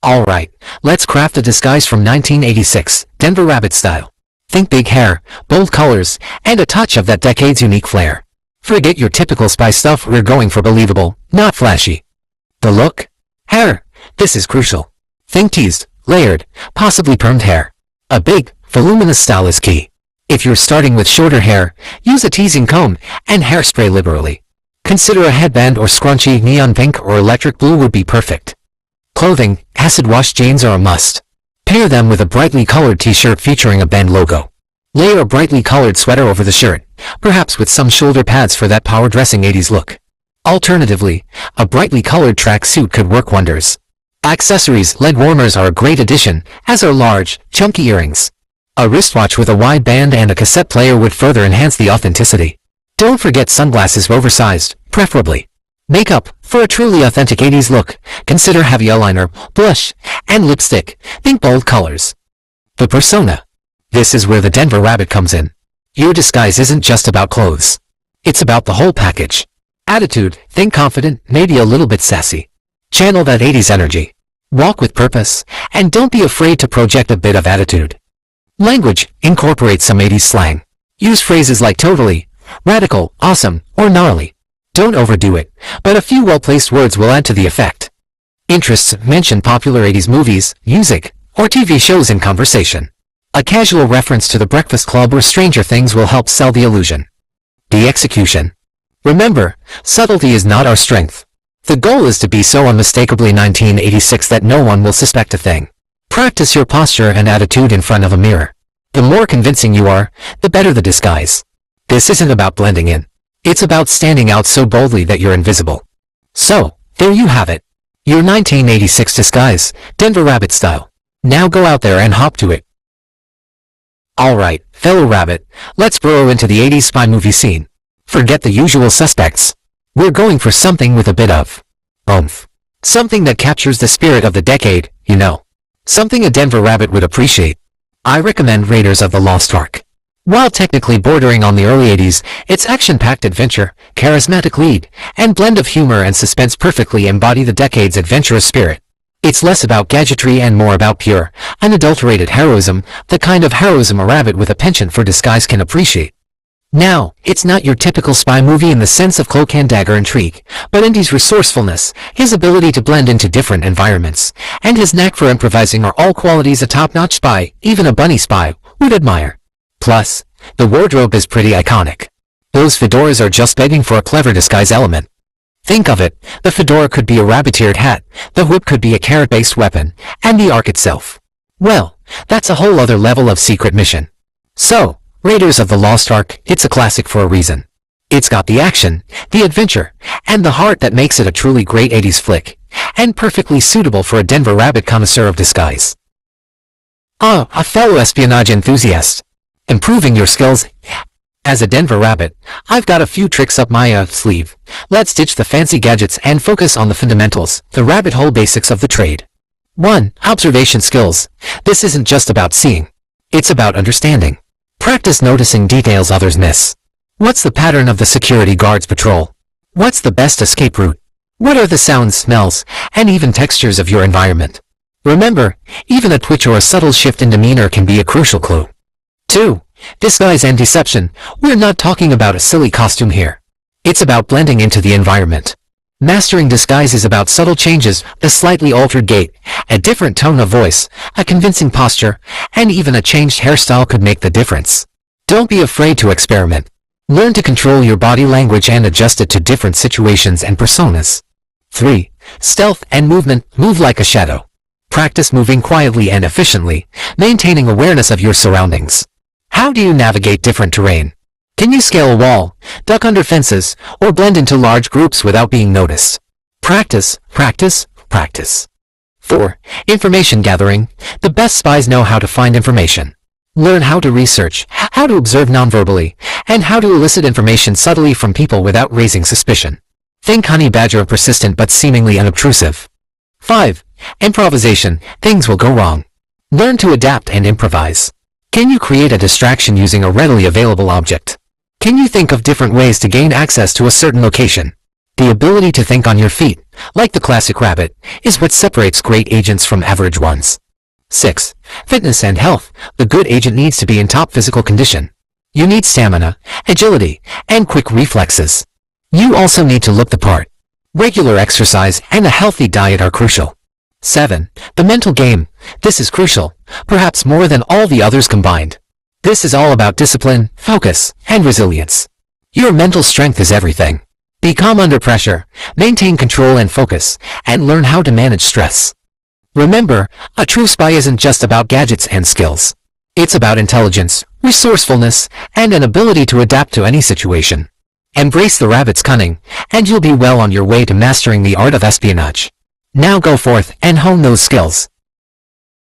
Alright, let's craft a disguise from 1986, Denver Rabbit style. Think big hair, bold colors, and a touch of that decade's unique flair. Forget your typical spy stuff, we're going for believable, not flashy. The look? Hair. This is crucial. Think teased, layered, possibly permed hair. A big, voluminous style is key. If you're starting with shorter hair, use a teasing comb and hairspray liberally. Consider a headband or scrunchie. Neon pink or electric blue would be perfect. Clothing, acid wash jeans are a must. Pair them with a brightly colored t-shirt featuring a band logo. Layer a brightly colored sweater over the shirt, perhaps with some shoulder pads for that power dressing 80s look. Alternatively, a brightly colored tracksuit could work wonders. Accessories, leg warmers are a great addition, as are large, chunky earrings. A wristwatch with a wide band and a cassette player would further enhance the authenticity. Don't forget sunglasses, oversized, preferably. Makeup, for a truly authentic 80s look, consider heavy eyeliner, blush, and lipstick. Think bold colors. The persona. This is where the Denver Rabbit comes in. Your disguise isn't just about clothes. It's about the whole package. Attitude, think confident, maybe a little bit sassy. Channel that 80s energy. Walk with purpose, and don't be afraid to project a bit of attitude. Language, incorporate some 80s slang. Use phrases like totally, radical, awesome, or gnarly. Don't overdo it, but a few well-placed words will add to the effect. Interests, mention popular 80s movies, music, or TV shows in conversation. A casual reference to The Breakfast Club or Stranger Things will help sell the illusion. The execution. Remember, subtlety is not our strength. The goal is to be so unmistakably 1986 that no one will suspect a thing. Practice your posture and attitude in front of a mirror. The more convincing you are, the better the disguise. This isn't about blending in. It's about standing out so boldly that you're invisible. So, there you have it. Your 1986 disguise, Denver Rabbit style. Now go out there and hop to it. Alright, fellow rabbit, let's burrow into the 80s spy movie scene. Forget the usual suspects. We're going for something with a bit of oomph. Something that captures the spirit of the decade, you know. Something a Denver Rabbit would appreciate. I recommend Raiders of the Lost Ark. While technically bordering on the early 80s, its action-packed adventure, charismatic lead, and blend of humor and suspense perfectly embody the decade's adventurous spirit. It's less about gadgetry and more about pure, unadulterated heroism, the kind of heroism a rabbit with a penchant for disguise can appreciate. Now, it's not your typical spy movie in the sense of cloak and dagger intrigue, but Indy's resourcefulness, his ability to blend into different environments, and his knack for improvising are all qualities a top-notch spy, even a bunny spy, would admire. Plus, the wardrobe is pretty iconic. Those fedoras are just begging for a clever disguise element. Think of it, the fedora could be a rabbit-eared hat, the whip could be a carrot-based weapon, and the ark itself. Well, that's a whole other level of secret mission. So, Raiders of the Lost Ark, it's a classic for a reason. It's got the action, the adventure, and the heart that makes it a truly great 80s flick, and perfectly suitable for a Denver Rabbit connoisseur of disguise. A fellow espionage enthusiast. Improving your skills. As a Denver Rabbit, I've got a few tricks up my sleeve. Let's ditch the fancy gadgets and focus on the fundamentals, the rabbit hole basics of the trade. 1. Observation skills. This isn't just about seeing. It's about understanding. Practice noticing details others miss. What's the pattern of the security guard's patrol? What's the best escape route? What are the sounds, smells, and even textures of your environment? Remember, even a twitch or a subtle shift in demeanor can be a crucial clue. 2. Disguise and deception. We're not talking about a silly costume here. It's about blending into the environment. Mastering disguise is about subtle changes, a slightly altered gait, a different tone of voice, a convincing posture, and even a changed hairstyle could make the difference. Don't be afraid to experiment. Learn to control your body language and adjust it to different situations and personas. 3. Stealth and movement. Move like a shadow. Practice moving quietly and efficiently, maintaining awareness of your surroundings. How do you navigate different terrain? Can you scale a wall, duck under fences, or blend into large groups without being noticed? Practice, practice, practice. 4. Information gathering. The best spies know how to find information. Learn how to research, how to observe nonverbally, and how to elicit information subtly from people without raising suspicion. Think honey badger, persistent but seemingly unobtrusive. 5. Improvisation. Things will go wrong. Learn to adapt and improvise. Can you create a distraction using a readily available object? Can you think of different ways to gain access to a certain location? The ability to think on your feet, like the classic rabbit, is what separates great agents from average ones. 6. Fitness and health. The good agent needs to be in top physical condition. You need stamina, agility, and quick reflexes. You also need to look the part. Regular exercise and a healthy diet are crucial. 7. The mental game. This is crucial, perhaps more than all the others combined. This is all about discipline, focus, and resilience. Your mental strength is everything. Be calm under pressure, maintain control and focus, and learn how to manage stress. Remember, a true spy isn't just about gadgets and skills. It's about intelligence, resourcefulness, and an ability to adapt to any situation. Embrace the rabbit's cunning, and you'll be well on your way to mastering the art of espionage. Now go forth and hone those skills.